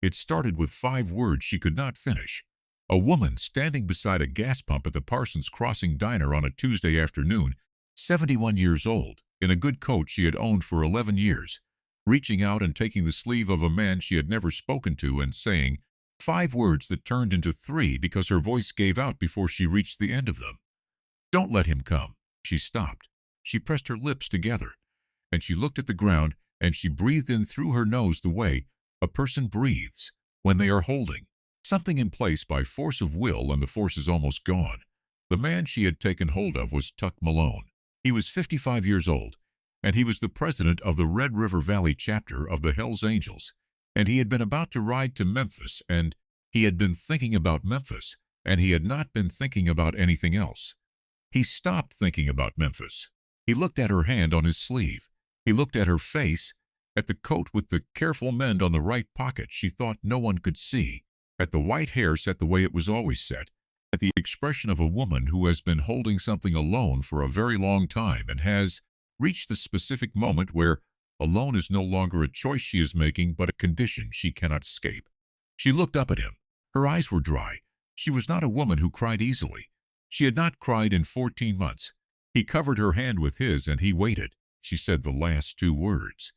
It started with 5 words she could not finish. A woman standing beside a gas pump at the Parsons Crossing Diner on a Tuesday afternoon, 71 years old, in a good coat she had owned for 11 years, reaching out and taking the sleeve of a man she had never spoken to and saying 5 words that turned into 3 because her voice gave out before she reached the end of them. "Don't let him come." She stopped. She pressed her lips together, and she looked at the ground, and she breathed in through her nose the way a person breathes when they are holding something in place by force of will and the force is almost gone. The man she had taken hold of was Tuck Malone. He was 55 years old, and he was the president of the Red River Valley chapter of the Hells Angels, and he had been about to ride to Memphis, and he had been thinking about Memphis, and he had not been thinking about anything else. He stopped thinking about Memphis. He looked at her hand on his sleeve. He looked at her face, at the coat with the careful mend on the right pocket she thought no one could see, at the white hair set the way it was always set, at the expression of a woman who has been holding something alone for a very long time and has reached the specific moment where alone is no longer a choice she is making but a condition she cannot escape. She looked up at him. Her eyes were dry. She was not a woman who cried easily. She had not cried in 14 months. He covered her hand with his, and he waited. She said the last 2 words.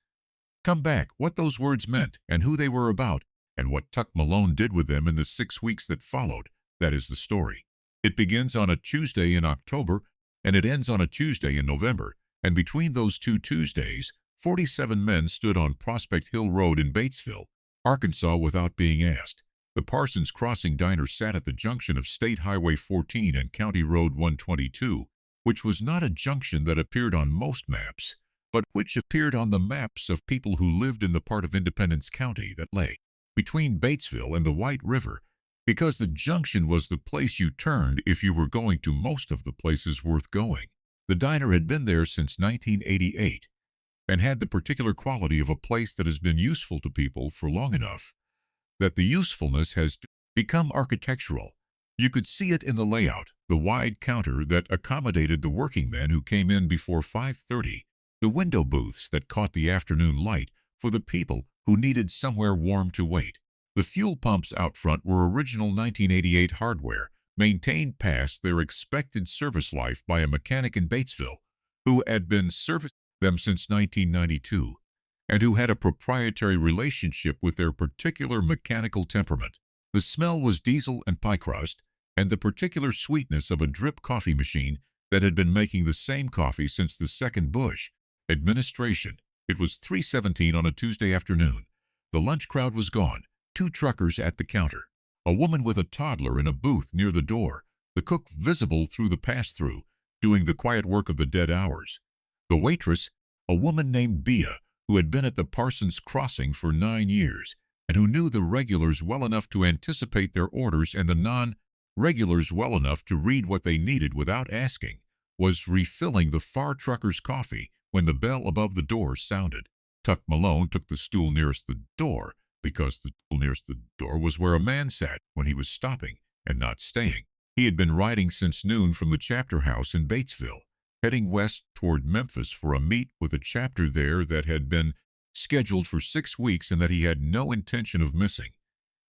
Come back, what those words meant, and who they were about, and what Tuck Malone did with them in the 6 weeks that followed, that is the story. It begins on a Tuesday in October, and it ends on a Tuesday in November, and between those 2 Tuesdays, 47 men stood on Prospect Hill Road in Batesville, Arkansas without being asked. The Parsons Crossing Diner sat at the junction of State Highway 14 and County Road 122, which was not a junction that appeared on most maps, but which appeared on the maps of people who lived in the part of Independence County that lay between Batesville and the White River, because the junction was the place you turned if you were going to most of the places worth going. The diner had been there since 1988 and had the particular quality of a place that has been useful to people for long enough that the usefulness has become architectural. You could see it in the layout, the wide counter that accommodated the working men who came in before 5:30, the window booths that caught the afternoon light for the people who needed somewhere warm to wait. The fuel pumps out front were original 1988 hardware, maintained past their expected service life by a mechanic in Batesville who had been servicing them since 1992 and who had a proprietary relationship with their particular mechanical temperament. The smell was diesel and pie crust, and the particular sweetness of a drip coffee machine that had been making the same coffee since the second Bush administration. It was 3:17 on a Tuesday afternoon. The lunch crowd was gone. 2 truckers at the counter. A woman with a toddler in a booth near the door. The cook visible through the pass-through, doing the quiet work of the dead hours. The waitress, a woman named Bea, who had been at the Parsons Crossing for 9 years, and who knew the regulars well enough to anticipate their orders and the non-regulars well enough to read what they needed without asking, was refilling the far trucker's coffee when the bell above the door sounded. Tuck Malone took the stool nearest the door, because the stool nearest the door was where a man sat when he was stopping and not staying. He had been riding since noon from the chapter house in Batesville, heading west toward Memphis for a meet with a chapter there that had been scheduled for 6 weeks and that he had no intention of missing.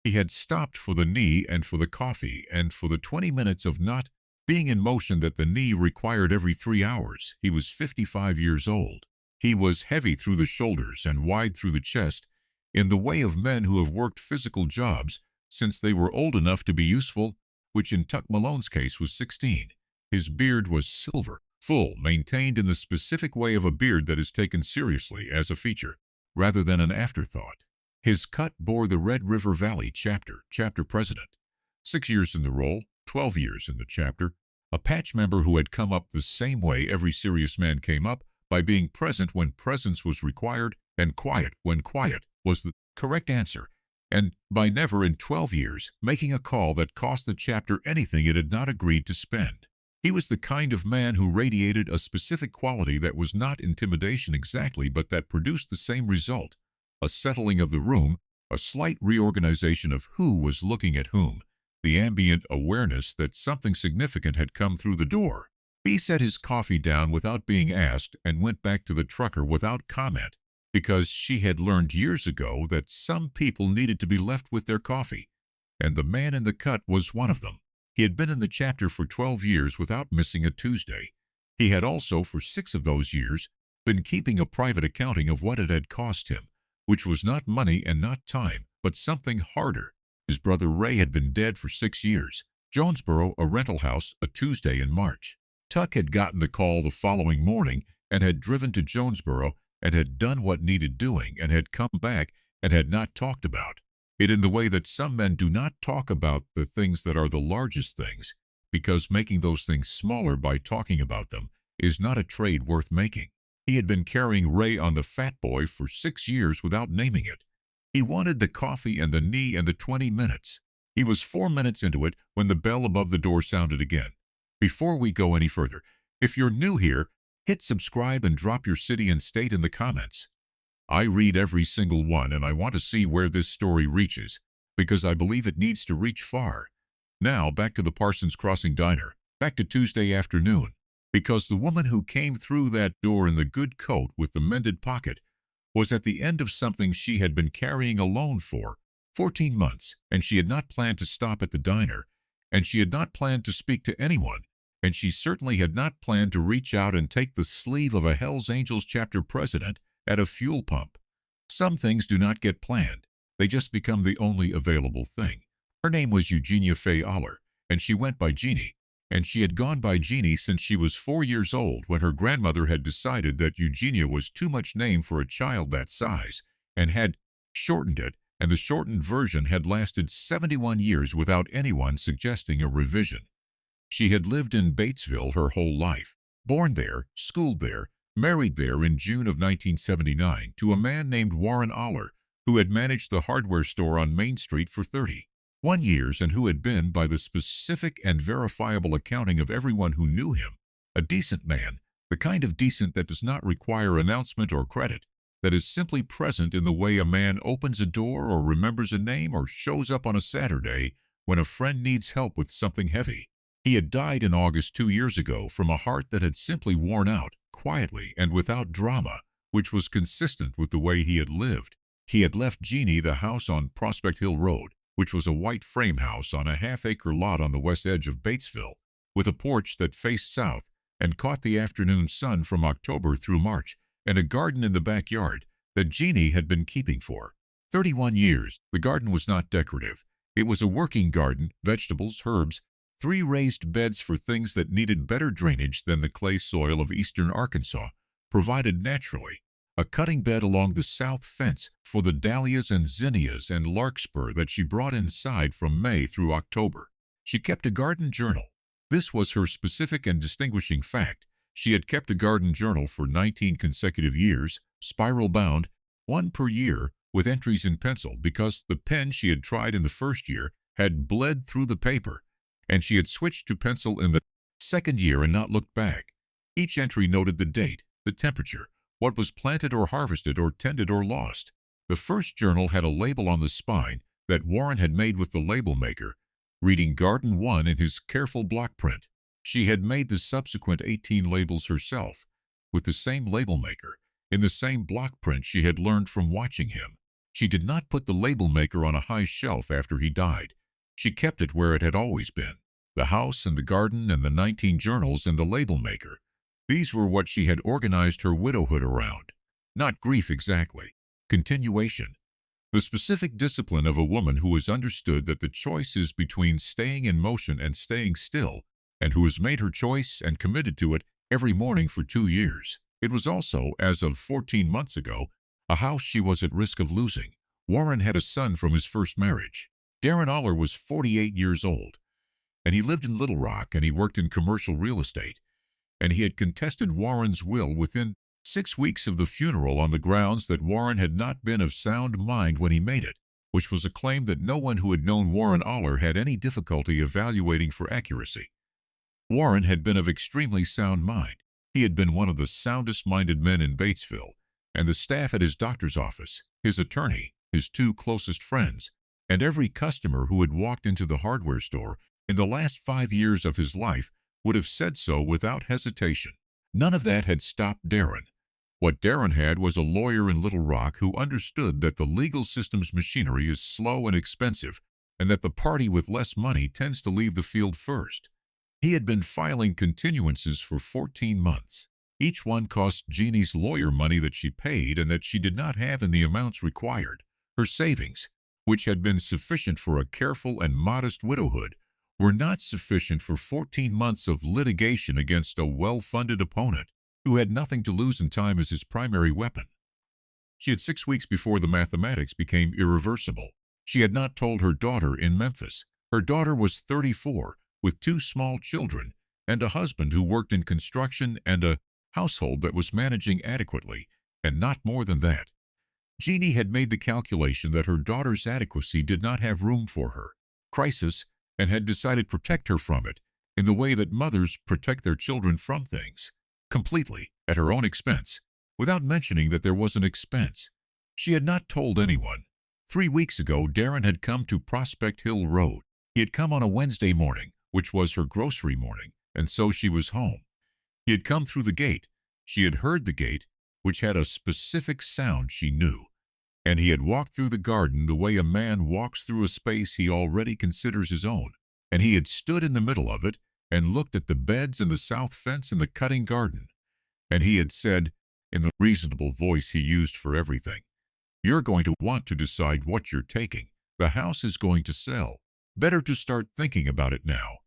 He had stopped for the knee and for the coffee and for the 20 minutes of not being in motion that the knee required every 3 hours. He was 55 years old. He was heavy through the shoulders and wide through the chest, in the way of men who have worked physical jobs since they were old enough to be useful, which in Tuck Malone's case was 16. His beard was silver, full, maintained in the specific way of a beard that is taken seriously as a feature, rather than an afterthought. His cut bore the Red River Valley chapter president. 6 years in the role, 12 years in the chapter, a patch member who had come up the same way every serious man came up, by being present when presence was required and quiet when quiet was the correct answer, and by never in 12 years making a call that cost the chapter anything it had not agreed to spend. He was the kind of man who radiated a specific quality that was not intimidation exactly, but that produced the same result: a settling of the room, a slight reorganization of who was looking at whom, the ambient awareness that something significant had come through the door. He set his coffee down without being asked and went back to the trucker without comment, because she had learned years ago that some people needed to be left with their coffee, and the man in the cut was one of them. He had been in the chapter for 12 years without missing a Tuesday. He had also, for 6 of those years, been keeping a private accounting of what it had cost him, which was not money and not time, but something harder. His brother Ray had been dead for 6 years. Jonesboro, a rental house, a Tuesday in March. Tuck had gotten the call the following morning and had driven to Jonesboro and had done what needed doing and had come back and had not talked about it in the way that some men do not talk about the things that are the largest things, because making those things smaller by talking about them is not a trade worth making. He had been carrying Ray on the Fat Boy for 6 years without naming it. He wanted the coffee and the knee and the 20 minutes. He was 4 minutes into it when the bell above the door sounded again. Before we go any further, if you're new here, hit subscribe and drop your city and state in the comments. I read every single one, and I want to see where this story reaches, because I believe it needs to reach far. Now, back to the Parsons Crossing Diner, back to Tuesday afternoon, because the woman who came through that door in the good coat with the mended pocket was at the end of something she had been carrying alone for 14 months, and she had not planned to stop at the diner, and she had not planned to speak to anyone, and she certainly had not planned to reach out and take the sleeve of a Hells Angels chapter president at a fuel pump. Some things do not get planned. They just become the only available thing. Her name was Eugenia Faye Aller, and she went by Jeannie, and she had gone by Jeannie since she was 4 years old, when her grandmother had decided that Eugenia was too much name for a child that size, and had shortened it, and the shortened version had lasted 71 years without anyone suggesting a revision. She had lived in Batesville her whole life, born there, schooled there, married there in June of 1979 to a man named Warren Aller, who had managed the hardware store on Main Street for 31 years and who had been, by the specific and verifiable accounting of everyone who knew him, a decent man, the kind of decent that does not require announcement or credit, that is simply present in the way a man opens a door or remembers a name or shows up on a Saturday when a friend needs help with something heavy. He had died in August 2 years ago from a heart that had simply worn out, quietly and without drama, which was consistent with the way he had lived. He had left Jeannie the house on Prospect Hill Road, which was a white frame house on a half-acre lot on the west edge of Batesville, with a porch that faced south and caught the afternoon sun from October through March, and a garden in the backyard that Jeannie had been keeping for 31 years. The garden was not decorative. It was a working garden, vegetables, herbs, 3 raised beds for things that needed better drainage than the clay soil of eastern Arkansas provided naturally, a cutting bed along the south fence for the dahlias and zinnias and larkspur that she brought inside from May through October. She kept a garden journal. This was her specific and distinguishing fact. She had kept a garden journal for 19 consecutive years, spiral-bound, 1 per year, with entries in pencil, because the pen she had tried in the first year had bled through the paper, and she had switched to pencil in the second year and not looked back. Each entry noted the date, the temperature, what was planted or harvested or tended or lost. The first journal had a label on the spine that Warren had made with the label maker, reading Garden 1 in his careful block print. She had made the subsequent 18 labels herself, with the same label maker, in the same block print she had learned from watching him. She did not put the label maker on a high shelf after he died. She kept it where it had always been, the house and the garden and the 19 journals and the label maker. These were what she had organized her widowhood around. Not grief exactly. Continuation. The specific discipline of a woman who has understood that the choice is between staying in motion and staying still, and who has made her choice and committed to it every morning for 2 years. It was also, as of 14 months ago, a house she was at risk of losing. Warren had a son from his first marriage. Darren Aller was 48 years old, and he lived in Little Rock, and he worked in commercial real estate, and he had contested Warren's will within 6 weeks of the funeral on the grounds that Warren had not been of sound mind when he made it, which was a claim that no one who had known Warren Aller had any difficulty evaluating for accuracy. Warren had been of extremely sound mind. He had been one of the soundest-minded men in Batesville, and the staff at his doctor's office, his attorney, his 2 closest friends, and every customer who had walked into the hardware store in the last 5 years of his life would have said so without hesitation. None of that had stopped Darren. What Darren had was a lawyer in Little Rock who understood that the legal system's machinery is slow and expensive, and that the party with less money tends to leave the field first. He had been filing continuances for 14 months. Each one cost Jeannie's lawyer money that she paid and that she did not have in the amounts required. Her savings, which had been sufficient for a careful and modest widowhood, were not sufficient for 14 months of litigation against a well-funded opponent who had nothing to lose and time as his primary weapon. She had 6 weeks before the mathematics became irreversible. She had not told her daughter in Memphis. Her daughter was 34, with 2 small children, and a husband who worked in construction and a household that was managing adequately, and not more than that. Jeannie had made the calculation that her daughter's adequacy did not have room for her crisis, and had decided to protect her from it in the way that mothers protect their children from things, completely at her own expense, without mentioning that there was an expense. She had not told anyone. 3 weeks ago, Darren had come to Prospect Hill Road. He had come on a Wednesday morning, which was her grocery morning, and so she was home. He had come through the gate. She had heard the gate, which had a specific sound she knew, and he had walked through the garden the way a man walks through a space he already considers his own, and he had stood in the middle of it and looked at the beds and the south fence and the cutting garden, and he had said, in the reasonable voice he used for everything, "You're going to want to decide what you're taking. The house is going to sell. Better to start thinking about it now."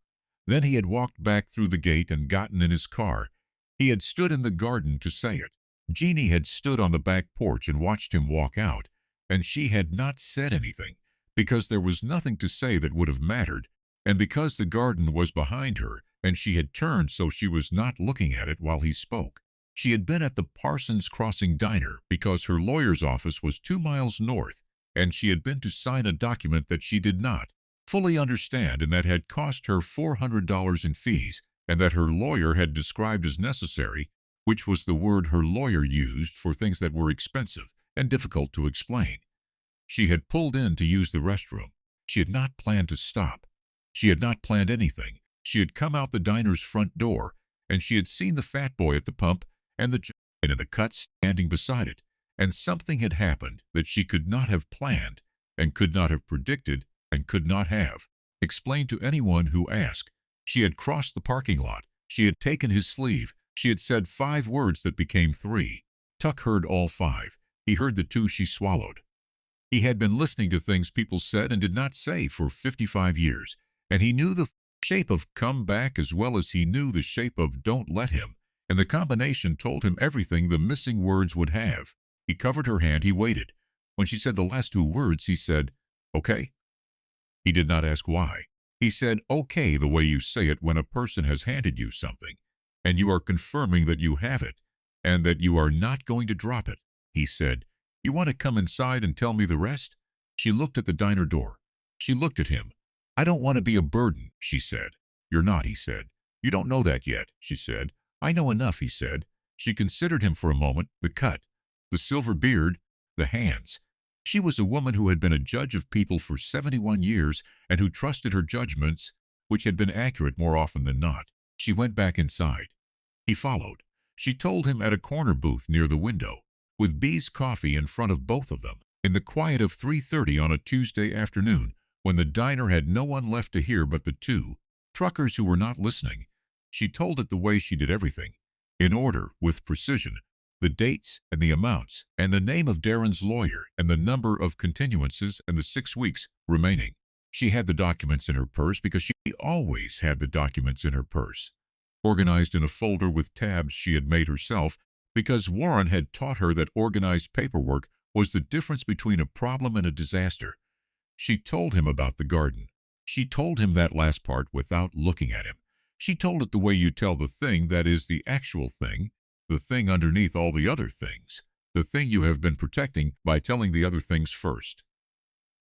Then he had walked back through the gate and gotten in his car. He had stood in the garden to say it. Jeannie had stood on the back porch and watched him walk out, and she had not said anything, because there was nothing to say that would have mattered, and because the garden was behind her, and she had turned so she was not looking at it while he spoke. She had been at the Parsons Crossing Diner because her lawyer's office was 2 miles north, and she had been to sign a document that she did not fully understand and that had cost her $400 in fees, and that her lawyer had described as necessary, which was the word her lawyer used for things that were expensive and difficult to explain. She had pulled in to use the restroom. She had not planned to stop. She had not planned anything. She had come out the diner's front door, and she had seen the fat boy at the pump and the giant in the cut standing beside it, and something had happened that she could not have planned and could not have predicted and could not have explained to anyone who asked. She had crossed the parking lot. She had taken his sleeve. She had said 5 words that became 3. Tuck heard all 5. He heard the 2 she swallowed. He had been listening to things people said and did not say for 55 years, and he knew the shape of "come back" as well as he knew the shape of "don't let him," and the combination told him everything the missing words would have. He covered her hand. He waited. When she said the last 2 words, he said, "Okay." He did not ask why. He said, "Okay," the way you say it when a person has handed you something, and you are confirming that you have it, and that you are not going to drop it. He said, "You want to come inside and tell me the rest?" She looked at the diner door. She looked at him. "I don't want to be a burden," she said. "You're not," he said. "You don't know that yet," she said. "I know enough," he said. She considered him for a moment, the cut, the silver beard, the hands. She was a woman who had been a judge of people for 71 years and who trusted her judgments, which had been accurate more often than not. She went back inside. He followed. She told him at a corner booth near the window, with B's coffee in front of both of them, in the quiet of 3:30 on a Tuesday afternoon, when the diner had no one left to hear but the 2 truckers who were not listening. She told it the way she did everything, in order, with precision, the dates and the amounts, and the name of Darren's lawyer, and the number of continuances and the 6 weeks remaining. She had the documents in her purse because she always had the documents in her purse, organized in a folder with tabs she had made herself, because Warren had taught her that organized paperwork was the difference between a problem and a disaster. She told him about the garden. She told him that last part without looking at him. She told it the way you tell the thing that is the actual thing, the thing underneath all the other things, the thing you have been protecting by telling the other things first.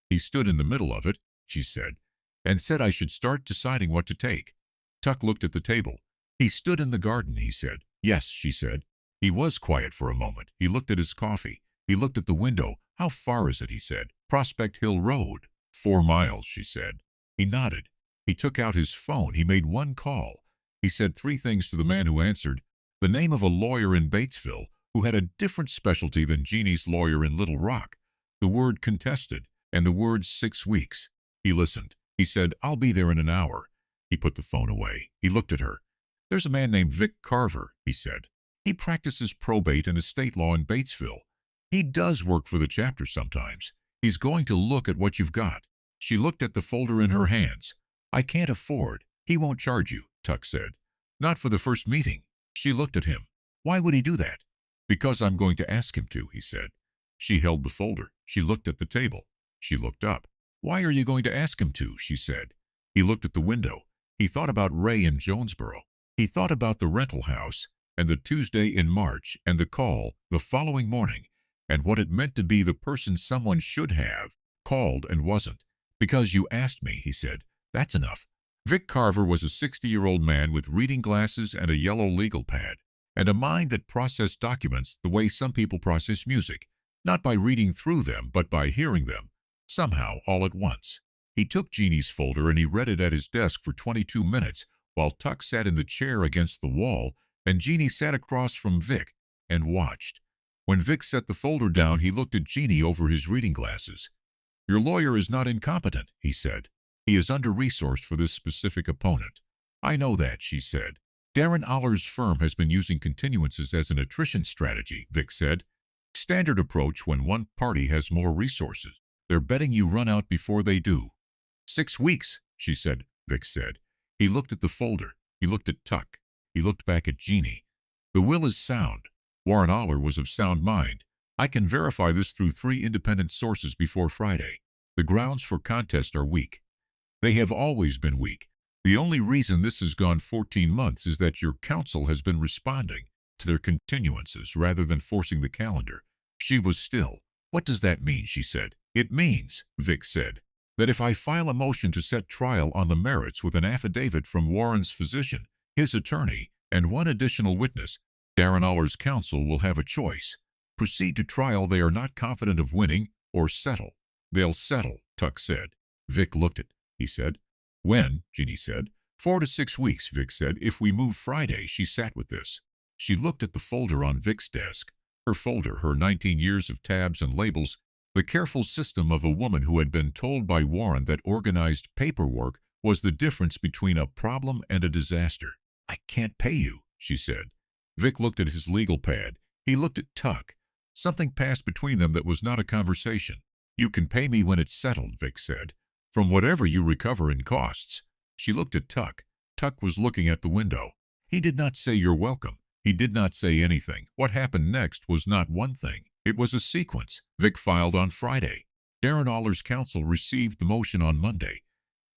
He stood in the middle of it, she said, and said I should start deciding what to take. Tuck looked at the table. He stood in the garden, he said. Yes, she said. He was quiet for a moment. He looked at his coffee. He looked at the window. How far is it, he said. Prospect Hill Road. 4 miles, she said. He nodded. He took out his phone. He made 1 call. He said 3 things to the man who answered. The name of a lawyer in Batesville, who had a different specialty than Jeannie's lawyer in Little Rock. The word contested and the word 6 weeks. He listened. He said, "I'll be there in an hour." He put the phone away. He looked at her. "There's a man named Vic Carver," he said. "He practices probate and estate law in Batesville. He does work for the chapter sometimes. He's going to look at what you've got." She looked at the folder in her hands. "I can't afford. He won't charge you," Tuck said. "Not for the first meeting." She looked at him. "Why would he do that?" "Because I'm going to ask him to," he said. She held the folder. She looked at the table. She looked up. "Why are you going to ask him to?" she said. He looked at the window. He thought about Ray in Jonesboro. He thought about the rental house, and the Tuesday in March, and the call the following morning, and what it meant to be the person someone should have called and wasn't. "Because you asked me," he said. "That's enough." Vic Carver was a 60-year-old man with reading glasses and a yellow legal pad, and a mind that processed documents the way some people process music, not by reading through them, but by hearing them, somehow all at once. He took Jeannie's folder and he read it at his desk for 22 minutes, while Tuck sat in the chair against the wall, and Jeannie sat across from Vic and watched. When Vic set the folder down, he looked at Jeannie over his reading glasses. "Your lawyer is not incompetent," he said. "He is under-resourced for this specific opponent." "I know that," she said. "Darren Oller's firm has been using continuances as an attrition strategy," Vic said. "Standard approach when one party has more resources. They're betting you run out before they do." 6 weeks, she said, Vic said. He looked at the folder. He looked at Tuck. He looked back at Jeannie. "The will is sound. Warren Oller was of sound mind. I can verify this through 3 independent sources before Friday. The grounds for contest are weak. They have always been weak. The only reason this has gone 14 months is that your counsel has been responding to their continuances rather than forcing the calendar." She was still. "What does that mean?" she said. "It means," Vic said, "that if I file a motion to set trial on the merits with an affidavit from Warren's physician, his attorney, and 1 additional witness, Darren Oller's counsel will have a choice. Proceed to trial they are not confident of winning, or settle." "They'll settle," Tuck said. Vic looked at. He said. "When?" Jeannie said. 4 to 6 weeks, Vic said. "If we move Friday." She sat with this. She looked at the folder on Vic's desk. Her folder, her 19 years of tabs and labels, the careful system of a woman who had been told by Warren that organized paperwork was the difference between a problem and a disaster. "I can't pay you," she said. Vic looked at his legal pad. He looked at Tuck. Something passed between them that was not a conversation. "You can pay me when it's settled," Vic said, "from whatever you recover in costs." She looked at Tuck. Tuck was looking at the window. He did not say "You're welcome." He did not say anything. What happened next was not one thing. It was a sequence. Vic filed on Friday. Darren Oller's counsel received the motion on Monday.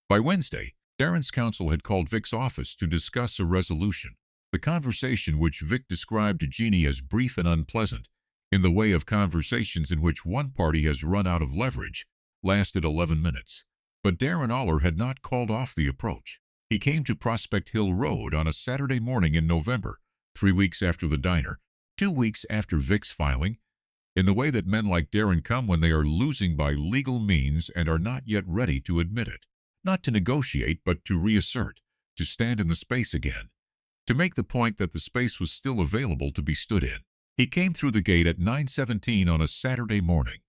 By Wednesday, Darren's counsel had called Vic's office to discuss a resolution. The conversation, which Vic described to Jeannie as brief and unpleasant, in the way of conversations in which one party has run out of leverage, lasted 11 minutes. But Darren Oller had not called off the approach. He came to Prospect Hill Road on a Saturday morning in November, 3 weeks after the diner, 2 weeks after Vic's filing, in the way that men like Darren come when they are losing by legal means and are not yet ready to admit it. Not to negotiate, but to reassert, to stand in the space again, to make the point that the space was still available to be stood in. He came through the gate at 9:17 on a Saturday morning.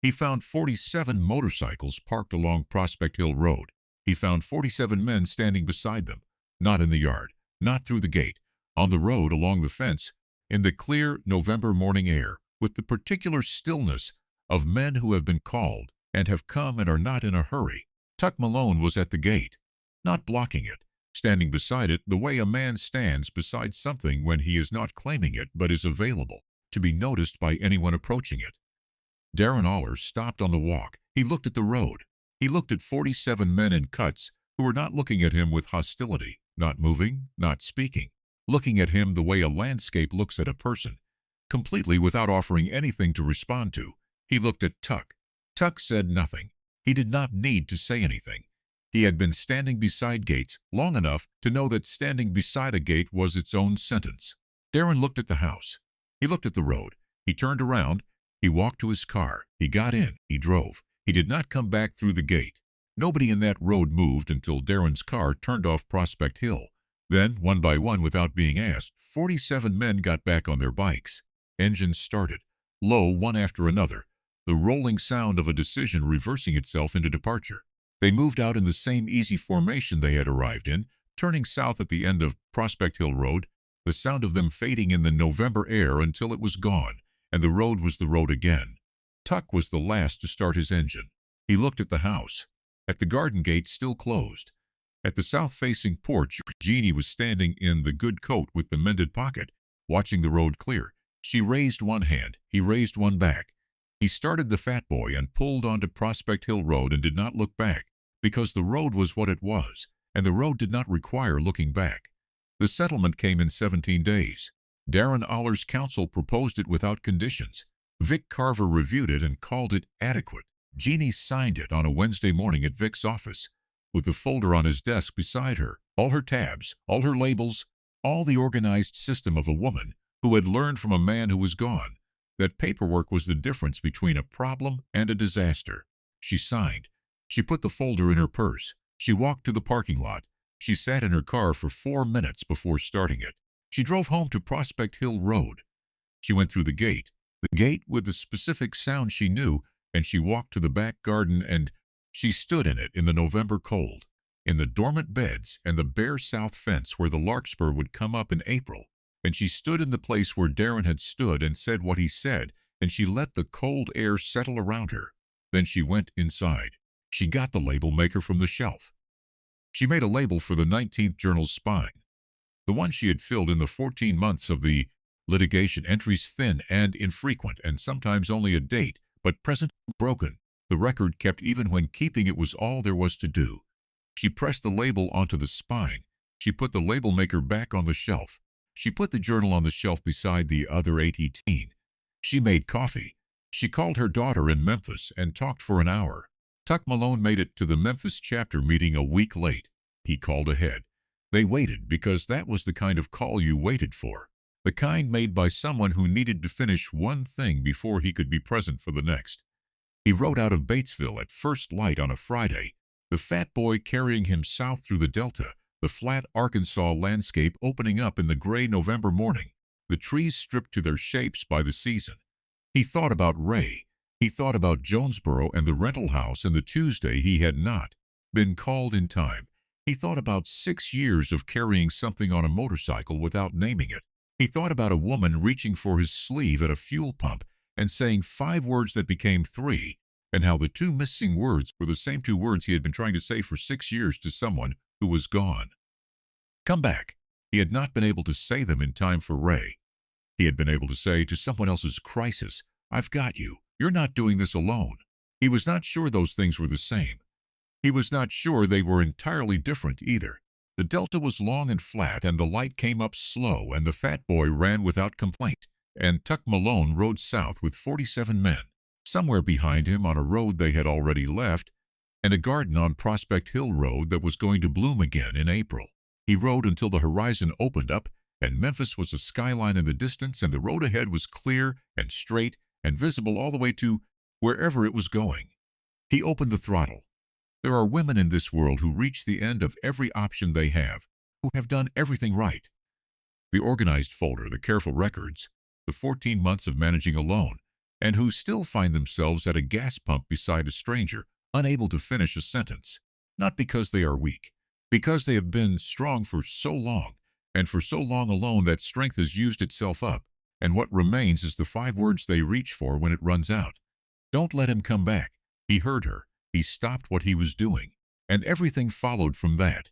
He found 47 motorcycles parked along Prospect Hill Road. He found 47 men standing beside them, not in the yard, not through the gate, on the road, along the fence, in the clear November morning air, with the particular stillness of men who have been called and have come and are not in a hurry. Tuck Malone was at the gate, not blocking it, standing beside it the way a man stands beside something when he is not claiming it but is available to be noticed by anyone approaching it. Darren Oller stopped on the walk. He looked at the road. He looked at 47 men in cuts who were not looking at him with hostility, not moving, not speaking, looking at him the way a landscape looks at a person, completely without offering anything to respond to. He looked at Tuck. Tuck said nothing. He did not need to say anything. He had been standing beside gates long enough to know that standing beside a gate was its own sentence. Darren looked at the house. He looked at the road. He turned around. He walked to his car. He got in. He drove. He did not come back through the gate. Nobody in that road moved until Darren's car turned off Prospect Hill. Then, one by one, without being asked, 47 men got back on their bikes. Engines started, low one after another, the rolling sound of a decision reversing itself into departure. They moved out in the same easy formation they had arrived in, turning south at the end of Prospect Hill Road, the sound of them fading in the November air until it was gone, and the road was the road again. Tuck was the last to start his engine. He looked at the house, at the garden gate still closed. At the south-facing porch, Jeannie was standing in the good coat with the mended pocket, watching the road clear. She raised one hand, he raised one back. He started the fat boy and pulled onto Prospect Hill Road and did not look back, because the road was what it was, and the road did not require looking back. The settlement came in 17 days. Darren Oller's counsel proposed it without conditions. Vic Carver reviewed it and called it adequate. Jeannie signed it on a Wednesday morning at Vic's office, with the folder on his desk beside her, all her tabs, all her labels, all the organized system of a woman who had learned from a man who was gone that paperwork was the difference between a problem and a disaster. She signed. She put the folder in her purse. She walked to the parking lot. She sat in her car for 4 minutes before starting it. She drove home to Prospect Hill Road. She went through the gate with the specific sound she knew, and she walked to the back garden, and she stood in it in the November cold, in the dormant beds and the bare south fence where the larkspur would come up in April, and she stood in the place where Darren had stood and said what he said, and she let the cold air settle around her. Then she went inside. She got the label maker from the shelf. She made a label for the 19th Journal's spine, the one she had filled in the 14 months of the litigation, entries thin and infrequent, and sometimes only a date, but present broken. The record kept even when keeping it was all there was to do. She pressed the label onto the spine. She put the label maker back on the shelf. She put the journal on the shelf beside the other 18. She made coffee. She called her daughter in Memphis and talked for an hour. Tuck Malone made it to the Memphis chapter meeting a week late. He called ahead. They waited because that was the kind of call you waited for, the kind made by someone who needed to finish one thing before he could be present for the next. He rode out of Batesville at first light on a Friday, the fat boy carrying him south through the Delta, the flat Arkansas landscape opening up in the gray November morning, the trees stripped to their shapes by the season. He thought about Ray. He thought about Jonesboro and the rental house and the Tuesday he had not been called in time. He thought about 6 years of carrying something on a motorcycle without naming it. He thought about a woman reaching for his sleeve at a fuel pump and saying 5 words that became 3, and how the 2 missing words were the same 2 words he had been trying to say for 6 years to someone who was gone. Come back. He had not been able to say them in time for Ray. He had been able to say to someone else's crisis, I've got you. You're not doing this alone. He was not sure those things were the same. He was not sure they were entirely different either. The Delta was long and flat, and the light came up slow, and the fat boy ran without complaint, and Tuck Malone rode south with 47 men. Somewhere behind him on a road they had already left, and a garden on Prospect Hill Road that was going to bloom again in April. He rode until the horizon opened up, and Memphis was a skyline in the distance, and the road ahead was clear and straight and visible all the way to wherever it was going. He opened the throttle. There are women in this world who reach the end of every option they have, who have done everything right. The organized folder, the careful records, the 14 months of managing alone, and who still find themselves at a gas pump beside a stranger, unable to finish a sentence, not because they are weak, because they have been strong for so long, and for so long alone that strength has used itself up, and what remains is the 5 words they reach for when it runs out. Don't let him come back. He heard her. He stopped what he was doing, and everything followed from that.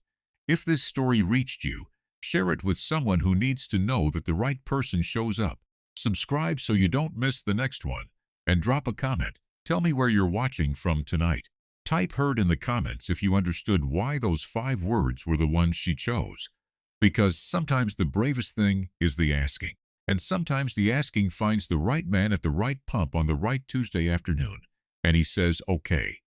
If this story reached you, share it with someone who needs to know that the right person shows up. Subscribe so you don't miss the next one, and drop a comment. Tell me where you're watching from tonight. Type "heard" in the comments if you understood why those 5 words were the ones she chose. Because sometimes the bravest thing is the asking, and sometimes the asking finds the right man at the right pump on the right Tuesday afternoon, and he says, okay.